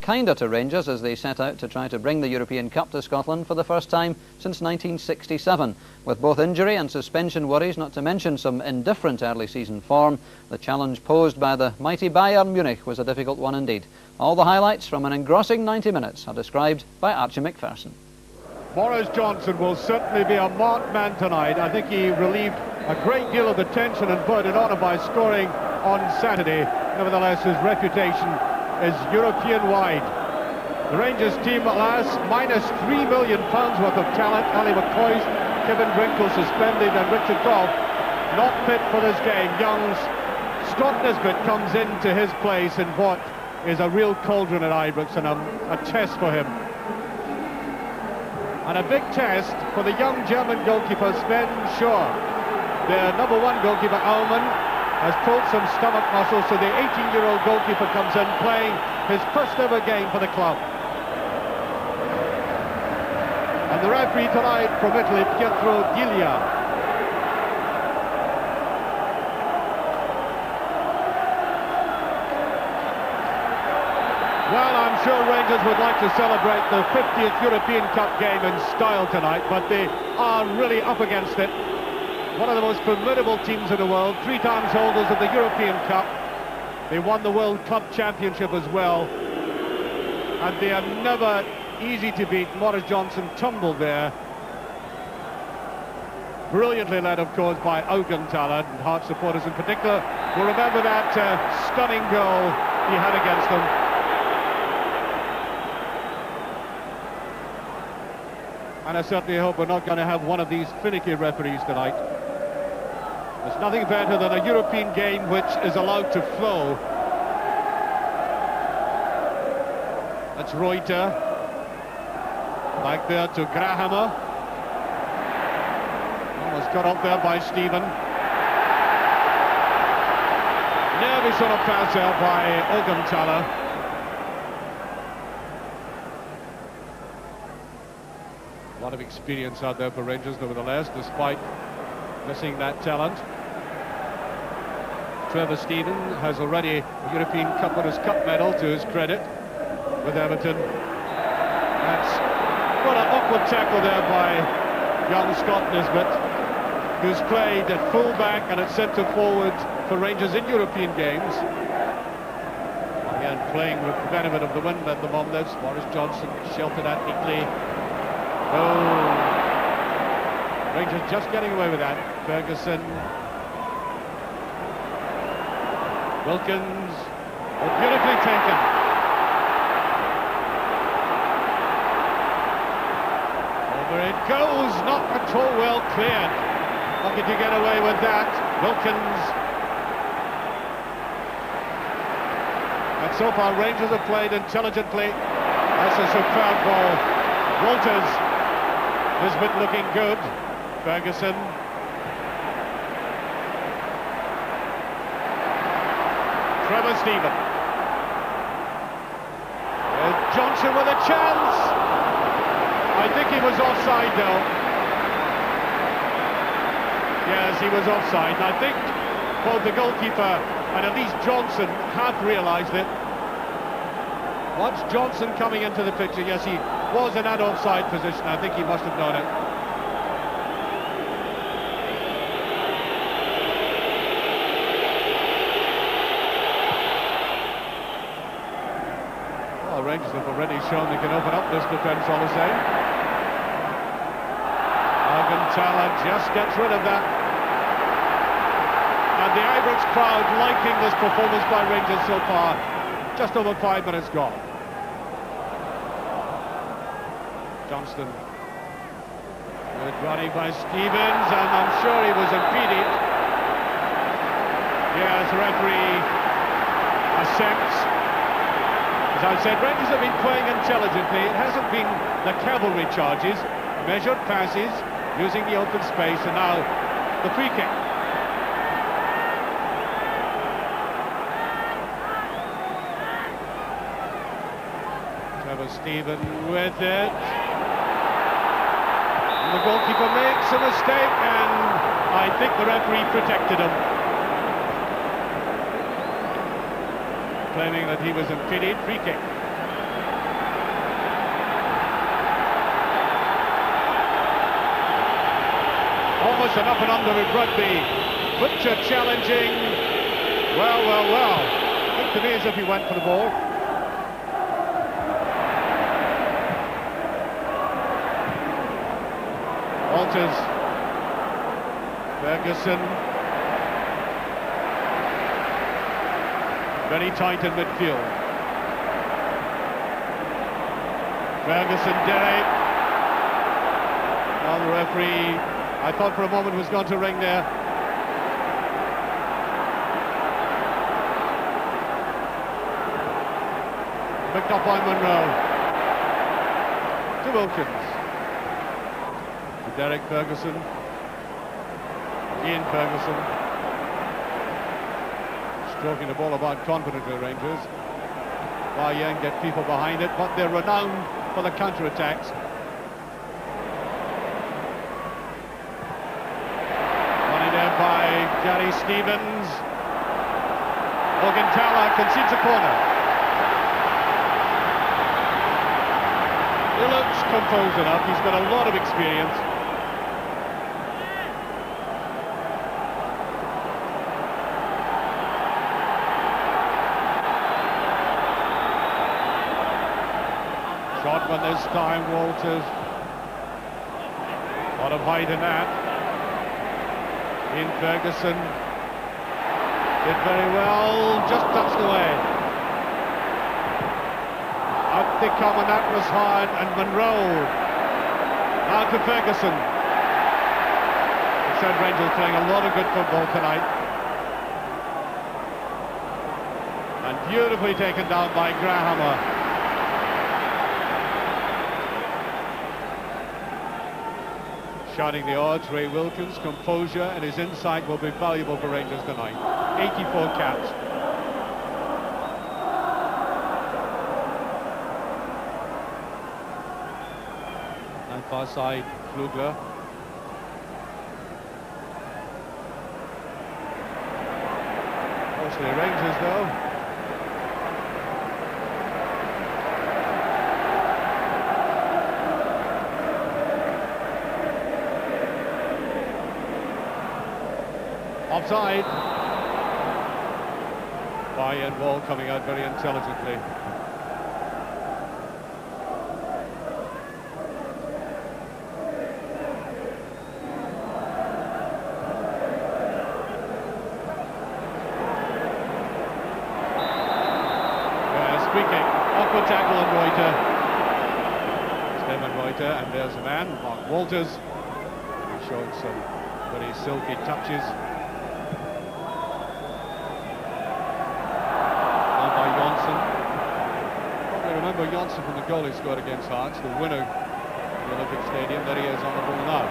kinder to Rangers as they set out to try to bring the European Cup to Scotland for the first time since 1967. With both injury and suspension worries, not to mention some indifferent early season form, the challenge posed by the mighty Bayern Munich was a difficult one indeed. All the highlights from an engrossing 90 minutes are described by Archie McPherson. Boris Johnson will certainly be a marked man tonight. I think he relieved a great deal of the tension and burden on him by scoring on Saturday. Nevertheless, his reputation is European-wide. The Rangers team at last, minus £3 million worth of talent. Ali McCoy, Kevin Drinkle suspended, and Richard Gough not fit for this game. Young's Scott Nisbet comes into his place in what is a real cauldron at Ibrox, and a test for him. And a big test for the young German goalkeeper Sven Schor. Their number one goalkeeper, Aumann, has pulled some stomach muscles, so the 18-year-old goalkeeper comes in playing his first ever game for the club. And the referee tonight from Italy, Pietro Diglia. Well, I'm sure Rangers would like to celebrate the 50th European Cup game in style tonight, but they are really up against it. One of the most formidable teams in the world, 3 times holders of the European Cup. They won the World Club Championship as well. And they are never easy to beat. Boris Johnson tumbled there. Brilliantly led, of course, by Augenthaler, and Hearts supporters in particular will remember that stunning goal he had against them. And I certainly hope we're not going to have one of these finicky referees tonight. There's nothing better than a European game which is allowed to flow. That's Reuter. Back there to Grahammer. Almost got up there by Stephen. Nervy sort of pass there by Augenthaler. A lot of experience out there for Rangers, nevertheless, despite missing that talent. Trevor Steven has already a European Cup Winners' Cup medal to his credit with Everton. That's what an awkward tackle there by young Scott Nisbet, who's played at full-back and at centre-forward for Rangers in European games. Again, playing with the benefit of the wind at the moment. Boris Johnson sheltered that neatly. Oh, Rangers just getting away with that. Ferguson, Wilkins, oh, beautifully taken. Over it goes, not at all well cleared. How could you get away with that? Wilkins. And so far Rangers have played intelligently. That's a superb ball. Walters. Nisbet looking good. Ferguson. Trevor Steven. Johnson with a chance. I think he was offside though. Yes, he was offside. I think both the goalkeeper and at least Johnson have realised it. Watch Johnson coming into the picture. Yes, he was in that offside position. I think he must have known it. Well, Rangers have already shown they can open up this defence, all the same. Augenthaler just gets rid of that. And the Ibrox crowd liking this performance by Rangers so far. Just over 5 minutes gone. Johnston. Good running by Stevens, and I'm sure he was impeded. Yes, the referee accepts. As I said, Rangers have been playing intelligently. It hasn't been the cavalry charges, measured passes, using the open space, and now the free kick. Trevor Steven with it. And the goalkeeper makes a mistake, and I think the referee protected him. Claiming that he was impeded. Free kick. an up and under with rugby. Butcher challenging. Well. Looked to me as if he went for the ball. Walters. Ferguson. Very tight in midfield. Ferguson, Derek. Well, the referee, I thought for a moment was going to ring there. Picked up by Monroe. To Wilkins. To Derek Ferguson. Ian Ferguson. Stroking the ball about confidently, Rangers. Bayern get people behind it, but they're renowned for the counter-attacks. Running there by Gary Stevens. Morgenthaler concedes a corner. He looks composed enough. He's got a lot of experience. Shotman this time, Walters. A lot of height in that. Ian Ferguson did very well, just touched away. Out they come, and that was hard, and Monroe. Now to Ferguson. Said Rangers playing a lot of good football tonight. And beautifully taken down by Grahammer. Shouting the odds, Ray Wilkins, composure and his insight will be valuable for Rangers tonight. 84 caps. And far side, Flugler. Mostly Rangers though. Offside. Bayern Wall coming out very intelligently. Free kick. Awkward tackle on Reuter. Stefan Reuter, and there's a man, Mark Walters. He's showing some very silky touches. Remember Janssen from the goal he scored against Hearts, the winner of the Olympic Stadium. There he is on the ball now.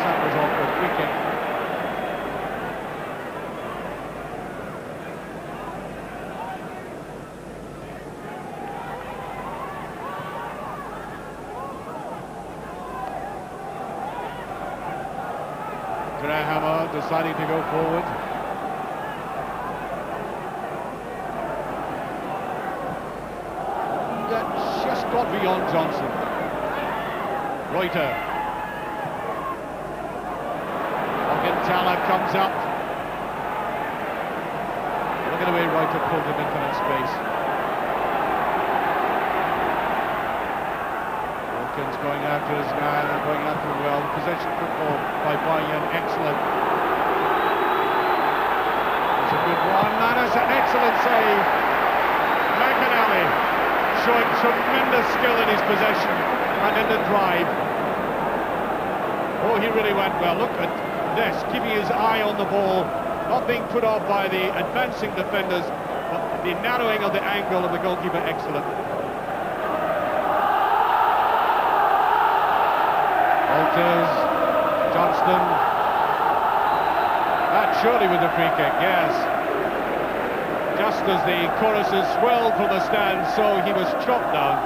That was off for a free kick. Grahammer deciding to go forward. Got beyond Johnson. Reuter. Morgenthaler comes up. Look at the way Reuter pulled him into that space. Wilkins going after his man and going after him well. Possession football by Bayern, excellent. It's a good one. That is an excellent save. McAnally showing tremendous skill in his possession and in the drive. Oh, he really went well. Look at this, keeping his eye on the ball, not being put off by the advancing defenders, but the narrowing of the angle of the goalkeeper, excellent. Walters, Johnston. That surely was a free kick, yes. Just as the choruses swelled from the stand, so he was chopped down.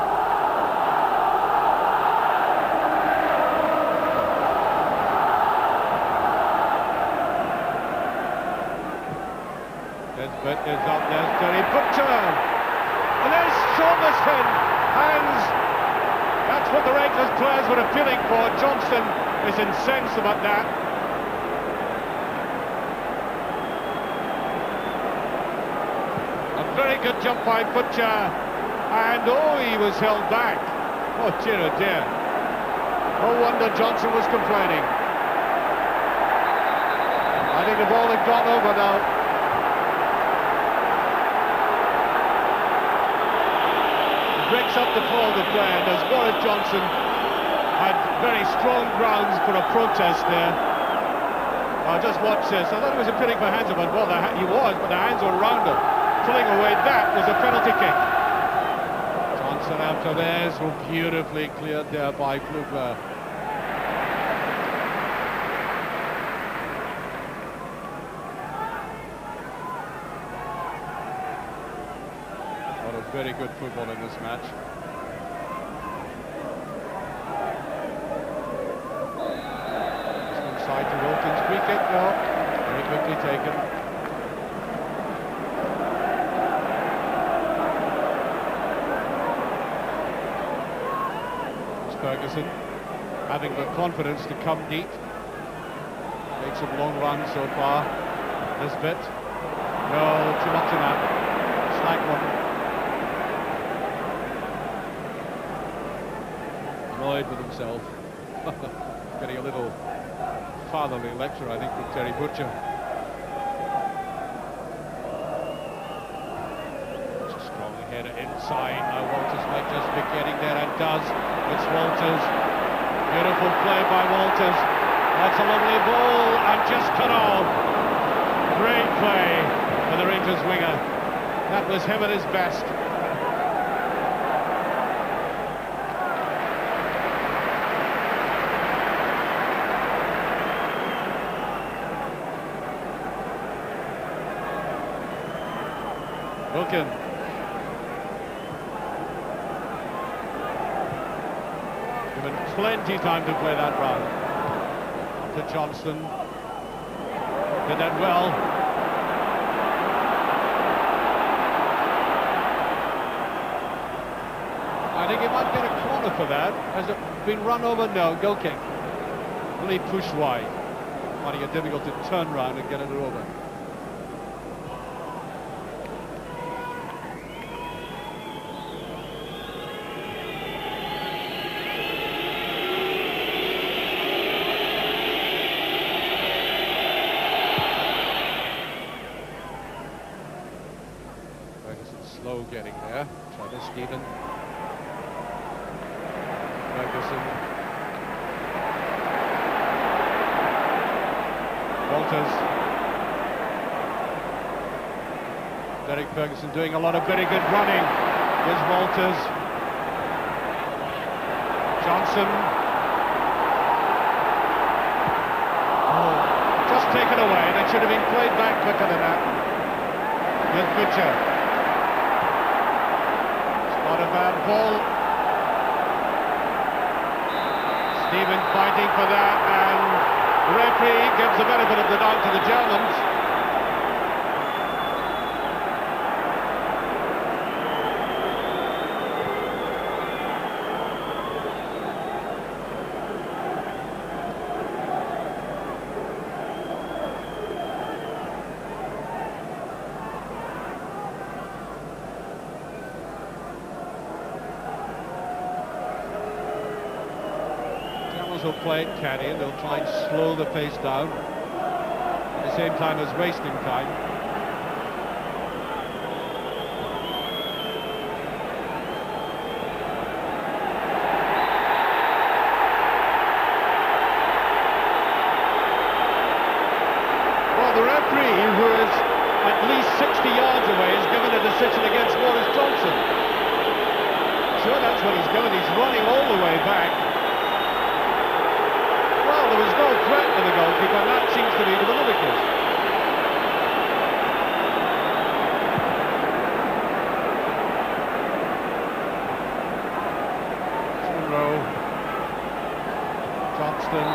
Nesbitt is up, there's Terry Butcher. And there's Somerson, hands That's what the Rangers players were appealing for. Johnson is incensed about that. A very good jump by Butcher, and oh, he was held back. Oh dear, oh dear. No wonder Johnson was complaining. I think the ball had gone over now. Breaks up the flow of the play, and as Boris Johnson had very strong grounds for a protest there. Now just watch this. I thought he was appealing for hands up, and well, he was, but the hands were round him. Pulling away, that was a penalty kick. Johnson after this, so beautifully cleared there by Klugler. What a very good football in this match. Just inside to Wilkins, free kick, no, very quickly taken. Ferguson having the confidence to come deep. Made some long runs so far. This bit. No, too much of that. Slack one. Annoyed with himself. Getting a little fatherly lecture, I think, from Terry Butcher. It's a strong header inside. Now Walters might just be getting there, and does. It's Walters. Beautiful play by Walters. That's a lovely ball and just cut off. Great play for the Rangers winger. That was him at his best. Wilkin. Given plenty time to play that round. To Johnson. Did that well. I think he might get a corner for that. Has it been run over? No, goal kick. Really push wide. Finding it difficult to turn round and get it over. Slow getting there. Try this, Stephen. Ferguson. Walters. Derek Ferguson doing a lot of very good running. Here's Walters. Johnson. Oh, just taken away. That should have been played back quicker than that. Here's Butcher. Not a bad ball. Stephen fighting for that, and the referee gives the benefit of the doubt to the Germans. Will play it caddy, and they'll try and slow the pace down at the same time as wasting time. Well, the referee, who is at least 60 yards away, has given a decision against Boris Johnson. Sure, that's what he's given. He's running all the way back. There was no threat to the goalkeeper, and that seems to be the ludicrous. Rowe, Johnston,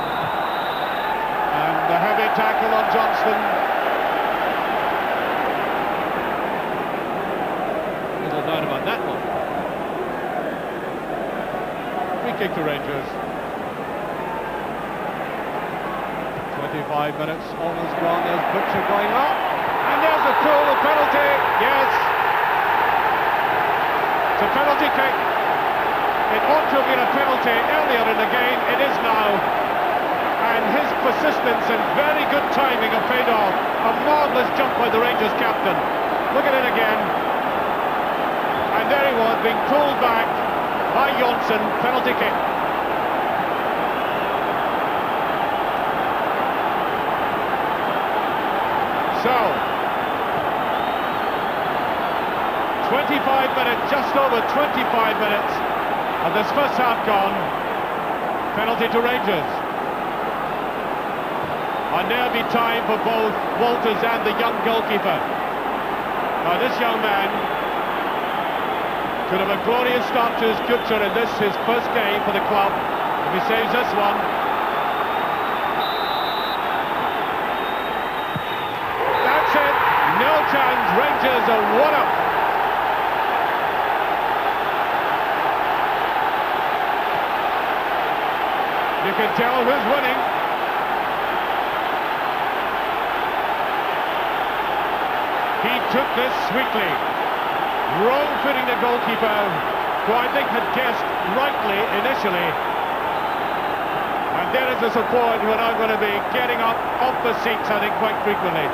and a heavy tackle on Johnston. Little doubt about that one. kick to Rangers. 25 minutes almost gone. There's Butcher going up, and there's a cruel penalty. Yes, it's a penalty kick. It ought to have been a penalty earlier in the game. It is now, and his persistence and very good timing have paid off. A marvellous jump by the Rangers captain. Look at it again, and there he was being pulled back by Johnson. Penalty kick. So, 25 minutes, just over 25 minutes of this first half gone. Penalty to Rangers. A nervy time for both Walters and the young goalkeeper. Now this young man could have a glorious start to his future in this, his first game for the club, if he saves this one. No chance, Rangers are 1-up. You can tell who's winning. He took this sweetly, wrong-footing the goalkeeper, who I think had guessed rightly initially. And there is the support who are now going to be getting up off the seats, I think, quite frequently.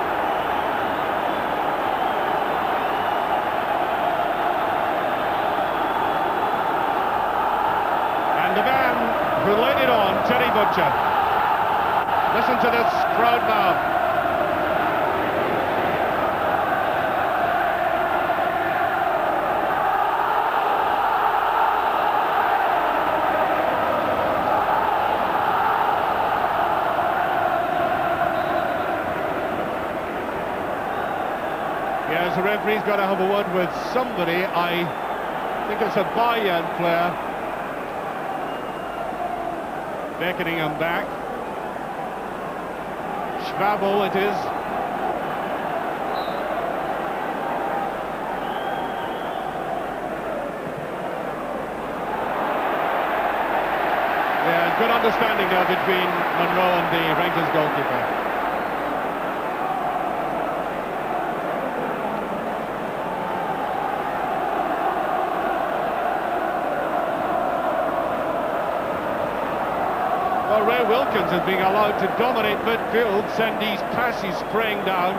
Who laid it on, Terry Butcher. Listen to this crowd now. Yes, the referee's got to have a word with somebody. I think it's a Bayern player. Beckoning him back. Schwabel it is. Yeah, good understanding there between Monroe and the Rangers goalkeeper. Ray Wilkins is being allowed to dominate midfield, send these passes spraying down.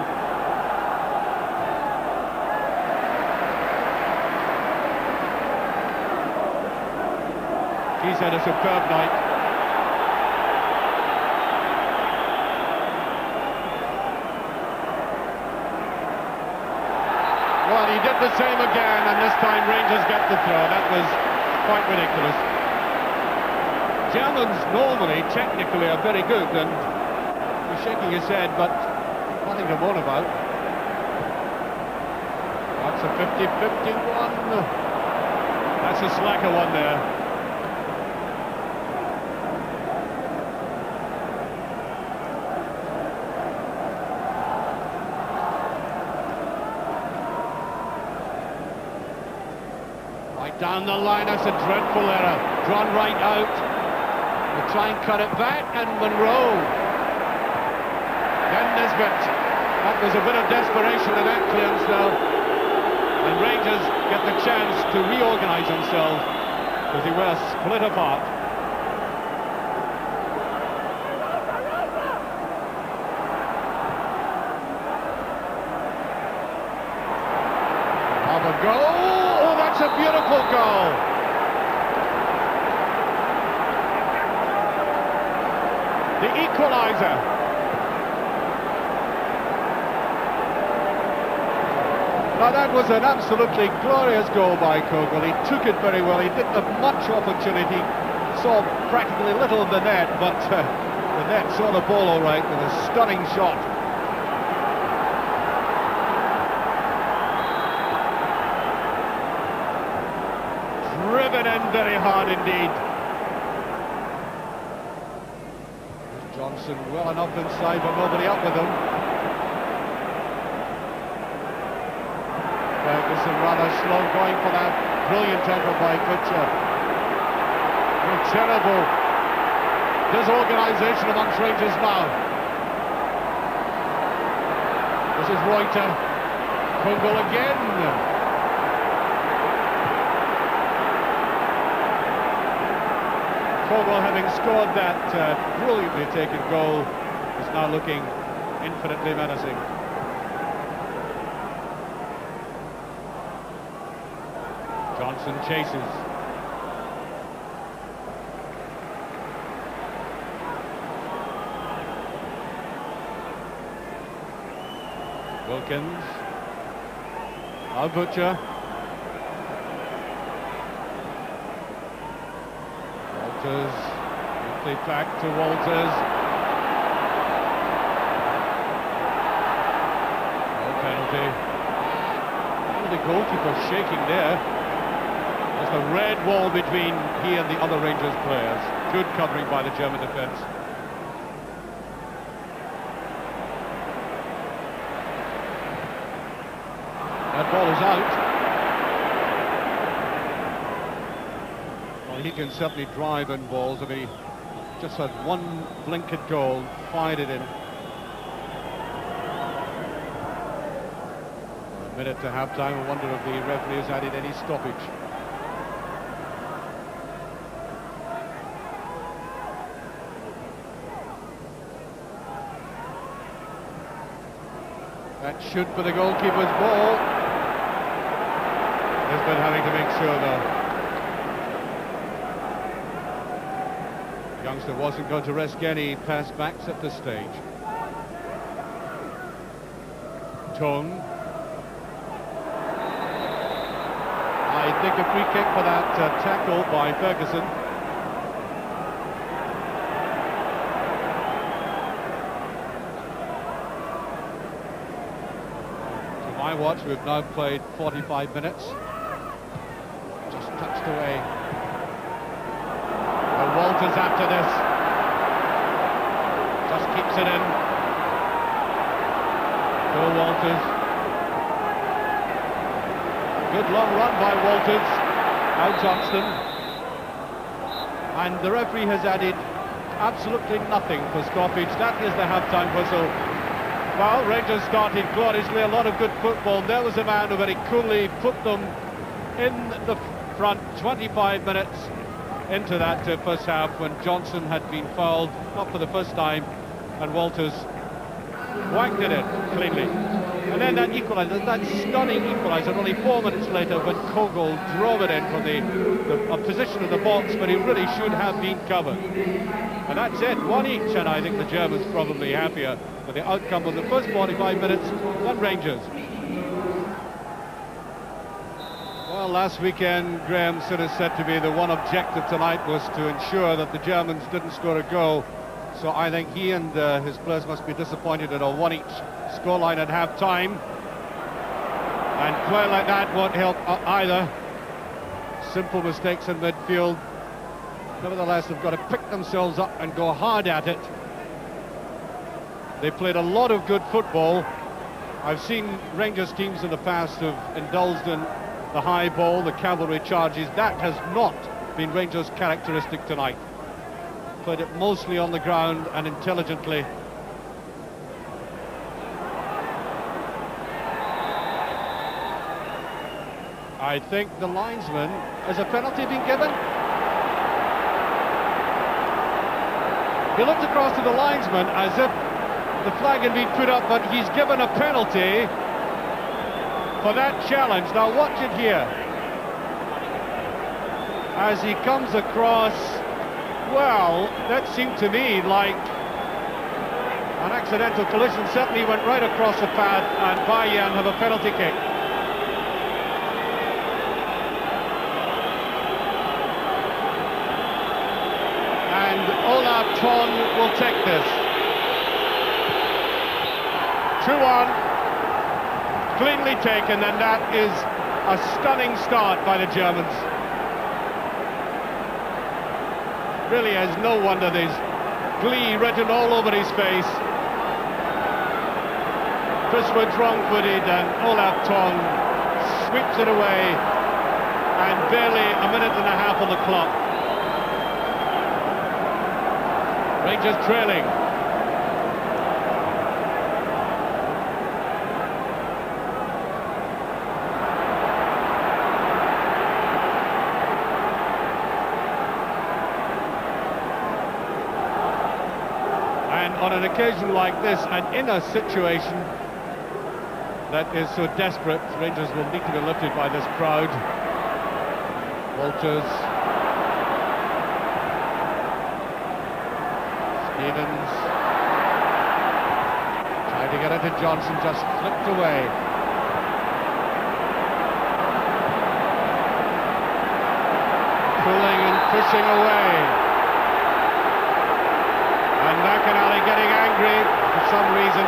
He's had a superb night. Well, he did the same again, and this time Rangers get the throw. That was quite ridiculous. Germans normally, technically, are very good, and he's shaking his head, but nothing to moan about. That's a 50-51. That's a slacker one there. Right down the line, that's a dreadful error. Drawn right out. We'll try and cut it back, and Monroe. Then Nisbet. That was a bit of desperation in that clearance now. And Rangers get the chance to reorganise themselves, because they were split apart. Have a goal! Oh, that's a beautiful goal! The equaliser. Now that was an absolutely glorious goal by Kogel. He took it very well. He didn't have much opportunity. Saw practically little of the net, but the net saw the ball all right with a stunning shot. Driven in very hard indeed. Johnson well enough inside, but nobody up with him. Ferguson rather slow going for that brilliant effort by Butcher. terrible disorganisation amongst Rangers now. This is Reuter. Kogel again. Kogel, having scored that brilliantly taken goal, is now looking infinitely menacing. Johnson chases. Wilkins. Butcher. Walters. Quickly back to Walters. No penalty. The goalkeeper shaking there. There's a red wall between he and the other Rangers players. Good covering by the German defence. That ball is out. Well, he can certainly drive in balls. I mean, just had one blinkered goal, fired it in. A minute to half-time. I wonder if the referee has added any stoppage. That should be the goalkeeper's ball. Lisbon having to make sure though. The youngster wasn't going to risk any pass backs at this stage. Tongue. I think a free kick for that tackle by Ferguson. To my watch, we've now played 45 minutes. Just touched away. Well, Walters after this. Just keeps it in. Phil Walters. Good long run by Walters. Now Johnston. And the referee has added absolutely nothing for stoppage. That is the half-time whistle. Well, Rangers started gloriously, a lot of good football. There was a man who very coolly put them in the front 25 minutes into that first half when Johnson had been fouled, not for the first time, and Walters whacked it in cleanly. And then that equaliser, that stunning equaliser, only 4 minutes later when Kogel drove it in from the position of the box, but he really should have been covered. And that's it, one each, and I think the Germans probably happier with the outcome of the first 45 minutes than Rangers. Well, last weekend, Graham Souness said to me the one objective tonight was to ensure that the Germans didn't score a goal. So I think he and his players must be disappointed at a one each scoreline at half-time. And play like that won't help either. Simple mistakes in midfield. Nevertheless, they've got to pick themselves up and go hard at it. They played a lot of good football. I've seen Rangers teams in the past have indulged in the high ball, the cavalry charges. That has not been Rangers' characteristic tonight. Played it mostly on the ground and intelligently. I think the linesman, has a penalty been given? He looked across to the linesman as if the flag had been put up, but he's given a penalty for that challenge. Now watch it here. As he comes across, well, that seemed to me like an accidental collision. Certainly went right across the pad, and Bayern have a penalty kick. And Olaf Thon will take this. 2-1, cleanly taken, and that is a stunning start by the Germans. Really has no wonder there's glee written all over his face. Chris Wood's wrong-footed and Olaf Thon sweeps it away, and barely a minute and a half on the clock. Rangers trailing. And on an occasion like this, and in a situation that is so desperate, Rangers will need to be lifted by this crowd. Walters. Stevens. Tried to get it to Johnson, just flipped away. Pulling and pushing away. And McInally getting angry for some reason.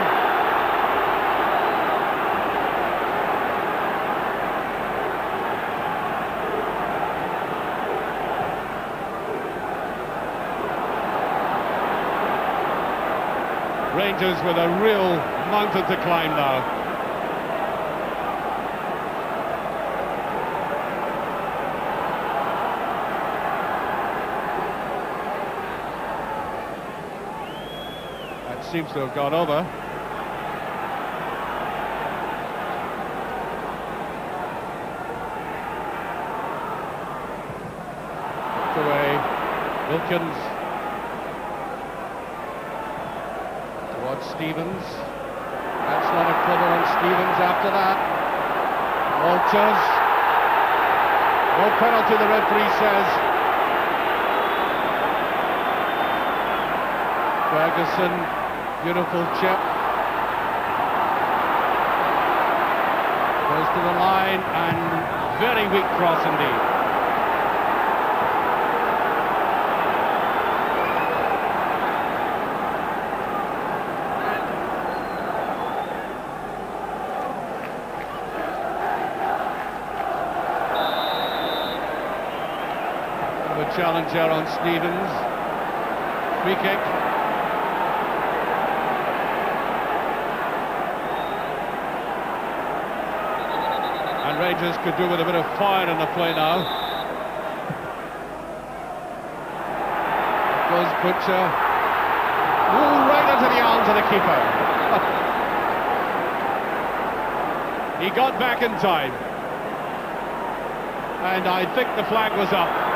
Rangers with a real mountain to climb now. That seems to have gone over. Put away. Wilkins. Stevens. That's not a cover on Stevens after that. Walters. No penalty, the referee says. Ferguson, beautiful chip. Goes to the line and very weak cross indeed. Challenger on Stevens. Free kick. And Rangers could do with a bit of fire in the play now. Goes Butcher. Ooh, right into the arms of the keeper. He got back in time. And I think the flag was up.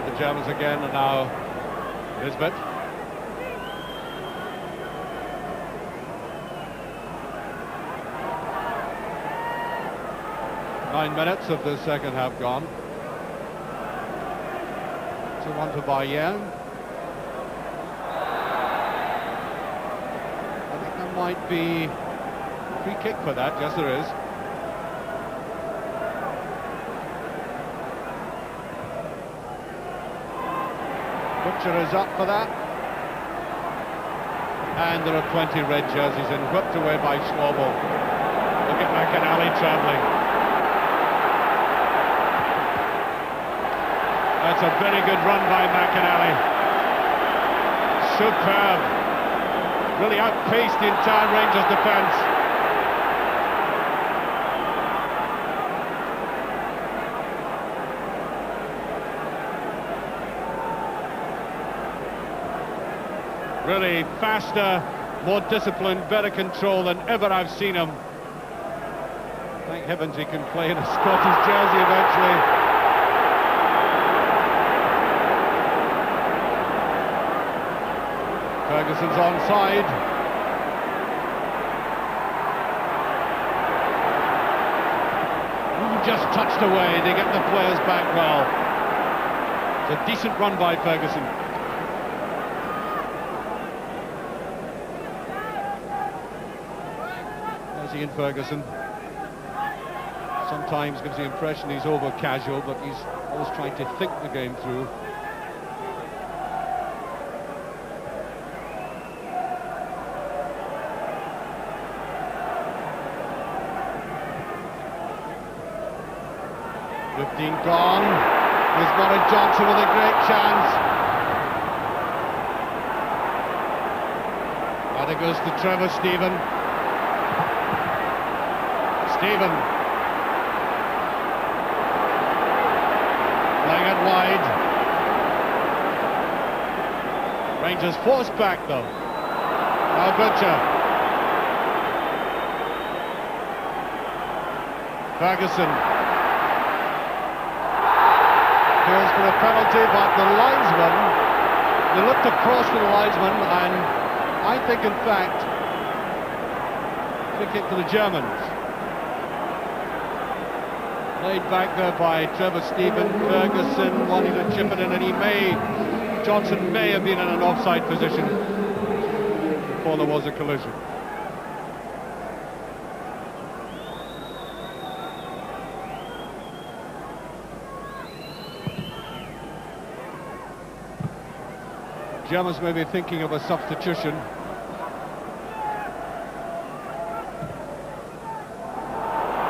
The Germans again, and now Nisbet. Nine minutes of the second half gone. 2-1 to Bayern. I think there might be a free kick for that. Yes, there is. Butcher is up for that. And there are 20 red jerseys and whipped away by Schwabel. Look at McInally travelling. That's a very good run by McInally. Superb. Really outpaced the entire Rangers defence. Really faster, more disciplined, better control than ever I've seen him. Thank heavens he can play in a Scottish jersey eventually. Ferguson's onside. Ooh, just touched away. They get the players back well. It's a decent run by Ferguson. Ian Ferguson sometimes gives the impression he's over casual, but he's always trying to think the game through. Gone. There's Warren Johnson with a great chance. And it goes to Trevor Stephen. Stephen wide. Rangers forced back though. Now Butcher. Ferguson. Appeals for a penalty, but the linesman, they looked across to the linesman, and I think in fact, free kick to the Germans. Laid back there by Trevor Stephen. Ferguson wanting to chip it in, and Johnson may have been in an offside position before there was a collision. Germans may be thinking of a substitution.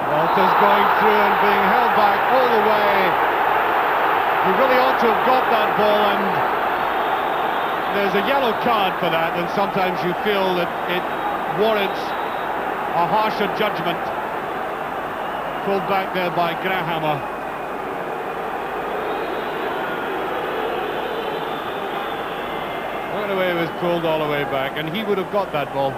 Walters going through and being held back all the way. He really ought to have got that ball, and there's a yellow card for that, and sometimes you feel that it warrants a harsher judgment. Pulled back there by Grahammer. Right away, it was pulled all the way back, and he would have got that ball.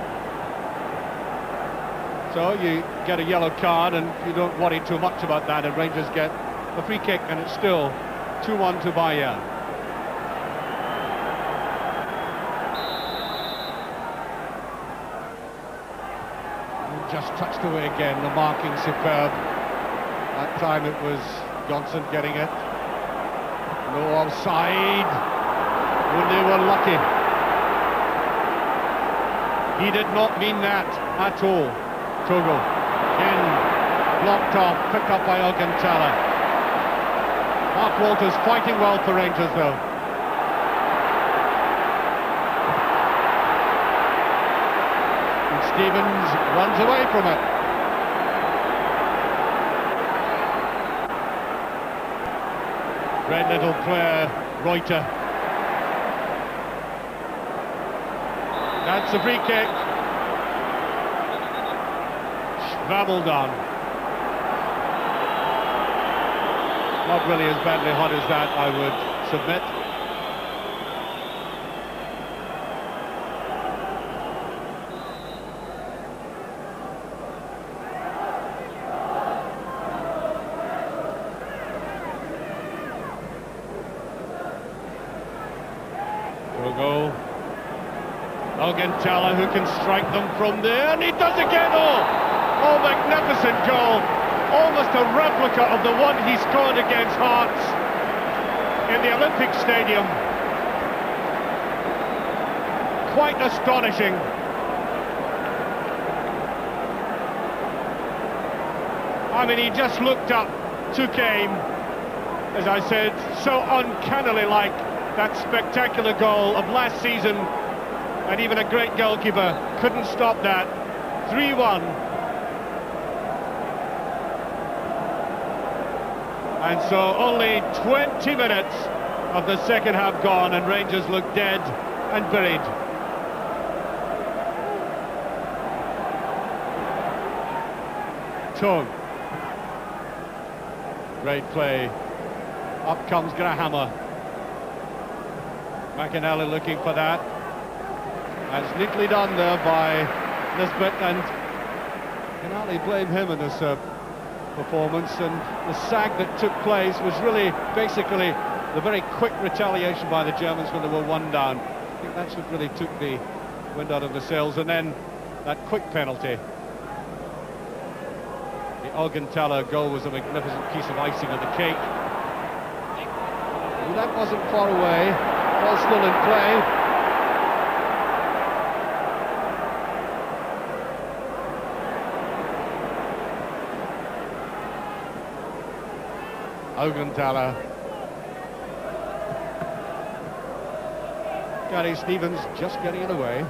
So you get a yellow card, and you don't worry too much about that, and Rangers get a free kick, and it's still 2-1 to Bayern. Just touched away again, the marking superb. That time it was Johnson getting it. No offside. When they were lucky. He did not mean that at all. Togo. Again, blocked off, picked up by Alcantara. Mark Walters fighting well for Rangers though. And Stevens runs away from it. Great little player, Reuter. That's a free kick. Schwabel down. Not really as badly hot as that, I would submit. Togo. Alcantara, who can strike them from there, and he does again. Oh, magnificent goal. Almost a replica of the one he scored against Hearts in the Olympic Stadium. Quite astonishing. I mean, he just looked up, took aim, as I said, so uncannily like that spectacular goal of last season. And even a great goalkeeper couldn't stop that. 3-1. And so only 20 minutes of the second half gone, and Rangers look dead and buried. Tone. Great play. Up comes Grahammer. McAnally looking for that. That's neatly done there by Nisbet, and you can hardly blame him in this performance. And the sag that took place was really basically the very quick retaliation by the Germans when they were one down. I think that's what really took the wind out of the sails, and then that quick penalty. The Alcantara goal was a magnificent piece of icing on the cake. And that wasn't far away, ball still in play. Alcantara. Gary Stevens just getting it away.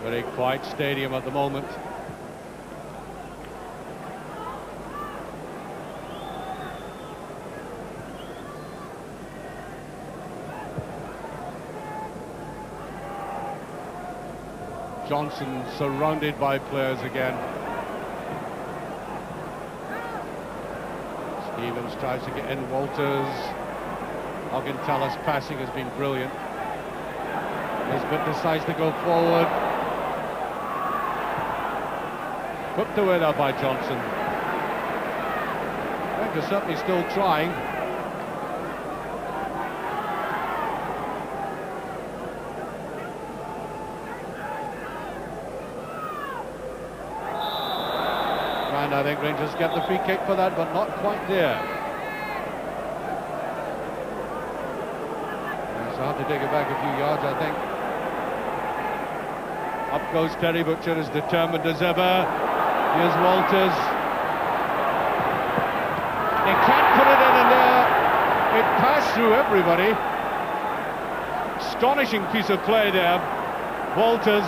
Very quiet stadium at the moment. Johnson surrounded by players again. Stevens tries to get in. Walters. Augenthal's passing has been brilliant. Nisbet decides to go forward. Whipped away there by Johnson. Rangers certainly still trying. And I think Rangers get the free kick for that, but not quite there. It's hard to take it back a few yards, I think. Up goes Terry Butcher, as determined as ever. Here's Walters. They can't put it in there. It passed through everybody. Astonishing piece of play there. Walters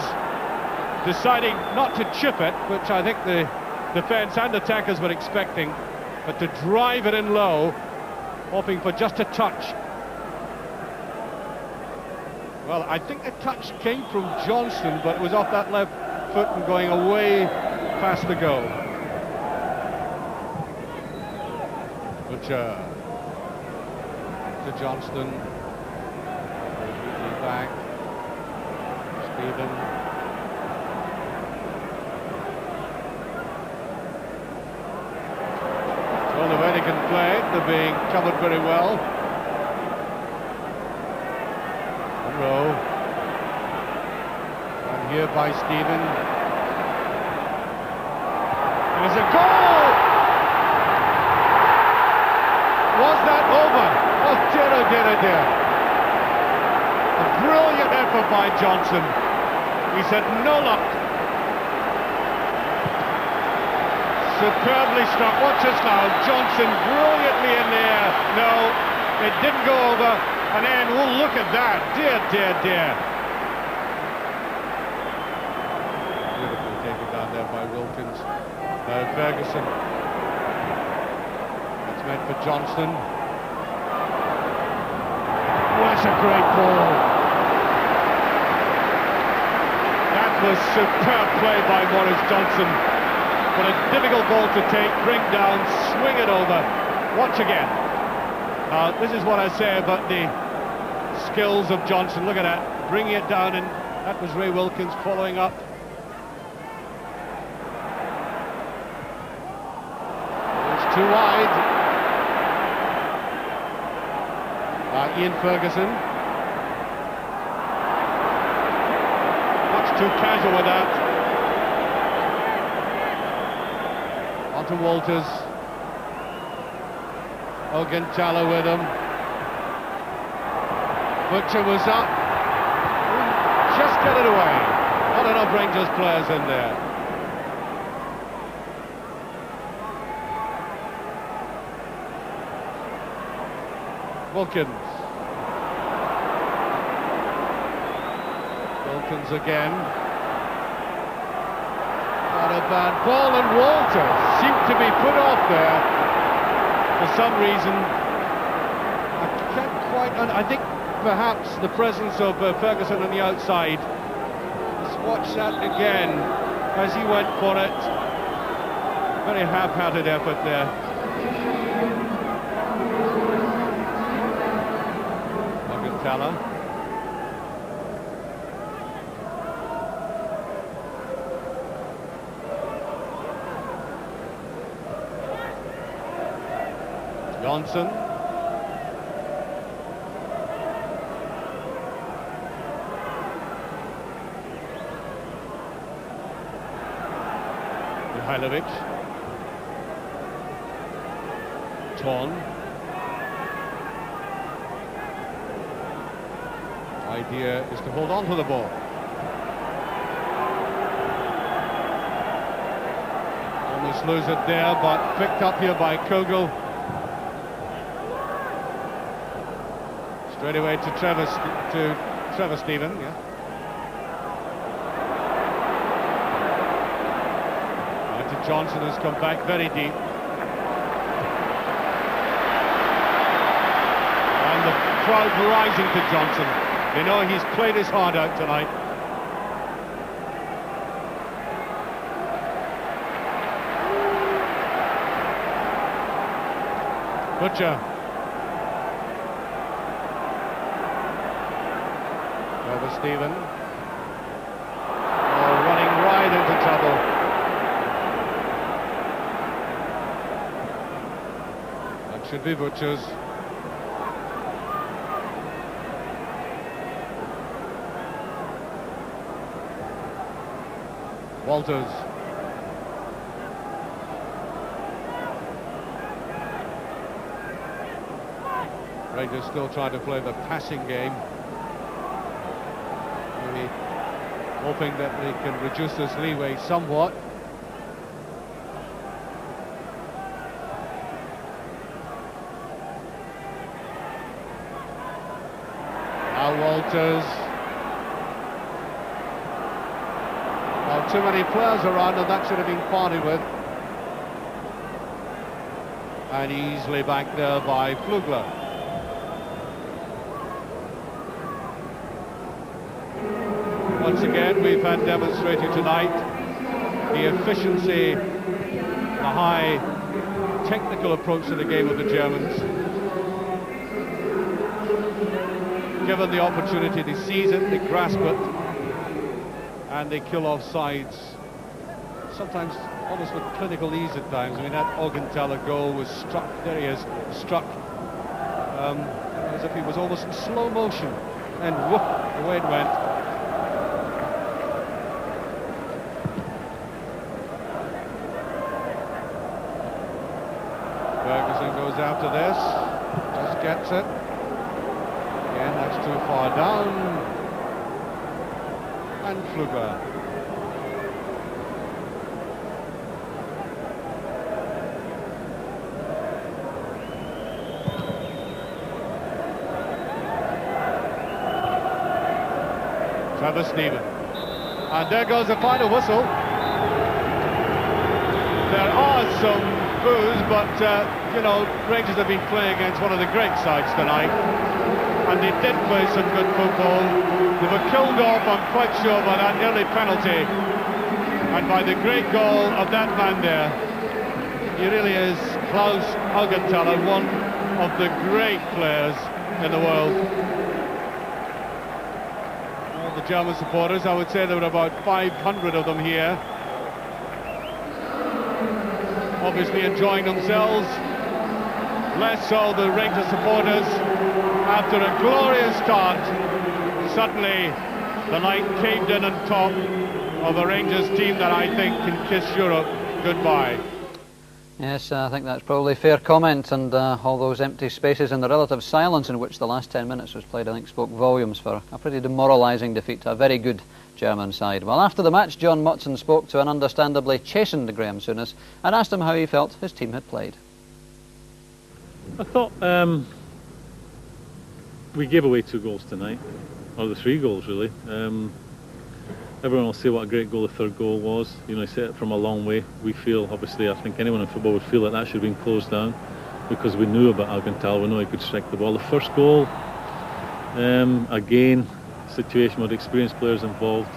deciding not to chip it, which I think the defence and attackers were expecting, but to drive it in low, hoping for just a touch. Well, I think the touch came from Johnson, but it was off that left foot and going away past the goal. Butcher to Johnston. Back. Stephen. Well, the way they can play it, they're being covered very well. Monroe. And here by Stephen. There's a goal! Was that over? Oh dear, oh dear, oh dear. A brilliant effort by Johnson. He said no luck. Superbly struck. Watch this now. Johnson brilliantly in the air. No, it didn't go over. And then, oh, look at that. Dear, dear, dear. Beautifully taken down there by Wilkins. Now Ferguson. It's meant for Johnston. Oh, that's a great ball. That was superb play by Maurice Johnson. But a difficult ball to take, bring down, swing it over. Watch again. This is what I say about the skills of Johnson. Look at that, bringing it down, and that was Ray Wilkins following up. It's too wide. Ian Ferguson. Much too casual with that. To Walters. Augenthala with him. Butcher was up. Just get it away. Not enough Rangers players in there. Wilkins. Wilkins again. Not a bad ball, and Walters seemed to be put off there for some reason. I can't quite. I think perhaps the presence of Ferguson on the outside. Let's watch that again as he went for it. Very half-hearted effort there. Augenthala. Johnson. Mihailovic. Ton. Idea is to hold on to the ball. Almost lose it there, but picked up here by Kogel. Straight away to Trevor Stephen, yeah. Johnson has come back very deep. And the crowd rising to Johnson. They know he's played his heart out tonight. Butcher. Over Stephen. Oh, running right into trouble. That should be Butcher's. Walters. Rangers still trying to play the passing game. Maybe hoping that they can reduce this leeway somewhat. Now Walters. Well, too many players around, and that should have been parted with. And easily back there by Flugler. Once again, we've had demonstrated tonight the efficiency, the high technical approach to the game of the Germans. Given the opportunity, they seize it, they grasp it, and they kill off sides. Sometimes almost with clinical ease at times. I mean, that Augenthaler goal was struck, there he is, struck as if he was almost in slow motion, and whoop, away it went. Ferguson goes after this, just gets it. Again, that's too far down. And Flugler. Travis Stephen. And there goes the final whistle. There are some boos, but you know, Rangers have been playing against one of the great sides tonight, and they did play some good football. They were killed off, I'm quite sure, by that early penalty, and by the great goal of that man there. He really is Klaus Augenthaler, one of the great players in the world. Well, the German supporters, I would say there were about 500 of them here, obviously enjoying themselves. Less so the Rangers supporters. After a glorious start, suddenly the night caved in on top of a Rangers team that I think can kiss Europe goodbye. Yes, I think that's probably a fair comment, and all those empty spaces and the relative silence in which the last 10 minutes was played, I think, spoke volumes for a pretty demoralising defeat to a very good German side. Well, after the match, John Motson spoke to an understandably chastened Graham Souness and asked him how he felt his team had played. I thought we gave away 2 goals tonight, or the 3 goals really. Everyone will say what a great goal the third goal was. You know, he set it from a long way. We feel, obviously, I think anyone in football would feel that should have been closed down, because we knew about Augenthaler, we know he could strike the ball. The first goal, again, situation with experienced players involved.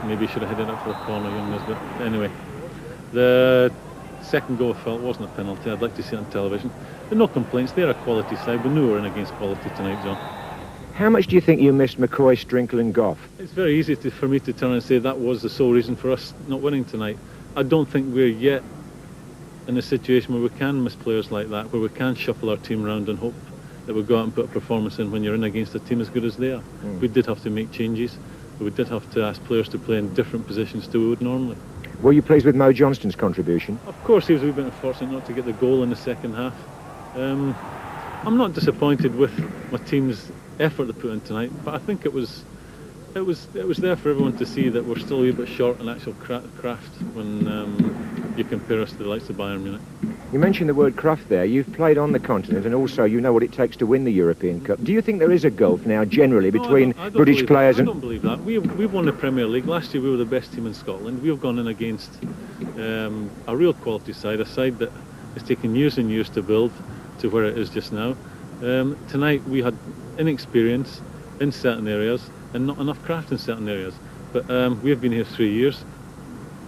Maybe he should have headed up for the corner, young but anyway. The second goal I felt wasn't a penalty. I'd like to see it on television. But no complaints, they're a quality side. We knew we were in against quality tonight, John. How much do you think you missed McCoy, Strinkle and Goff? It's very easy for me to turn and say that was the sole reason for us not winning tonight. I don't think we're yet in a situation where we can miss players like that, where we can shuffle our team around and hope that we go out and put a performance in when you're in against a team as good as they are. We did have to make changes. We did have to ask players to play in different positions to what we would normally. Were you pleased with Mo Johnston's contribution? Of course, he was a wee bit unfortunate not to get the goal in the second half. I'm not disappointed with my team's effort to put in tonight, but I think it was there for everyone to see that we're still a wee bit short in actual craft when you compare us to the likes of Bayern Munich. You mentioned the word craft there. You've played on the continent, and also you know what it takes to win the European Cup. Do you think there is a gulf now, generally, between British players and... I don't believe that. We've won the Premier League. Last year we were the best team in Scotland. We've gone in against a real quality side, a side that has taken years and years to build to where it is just now. Tonight we had inexperience in certain areas and not enough craft in certain areas. But we have been here 3 years.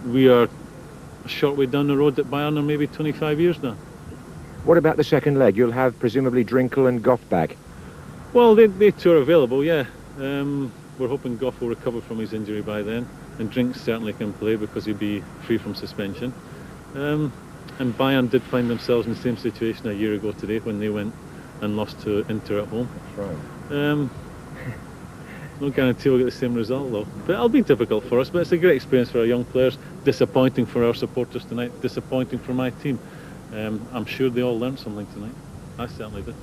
We are a short way down the road at Bayern, or maybe 25 years now. What about the second leg? You'll have presumably Drinkle and Goff back. Well, they two are available, yeah. We're hoping Goff will recover from his injury by then, and Drink certainly can play because he'll be free from suspension. And Bayern did find themselves in the same situation a year ago today when they went and lost to Inter at home. That's right. No guarantee we'll get the same result though. But it'll be difficult for us, but it's a great experience for our young players. Disappointing for our supporters tonight, disappointing for my team. I'm sure they all learned something tonight. I certainly did.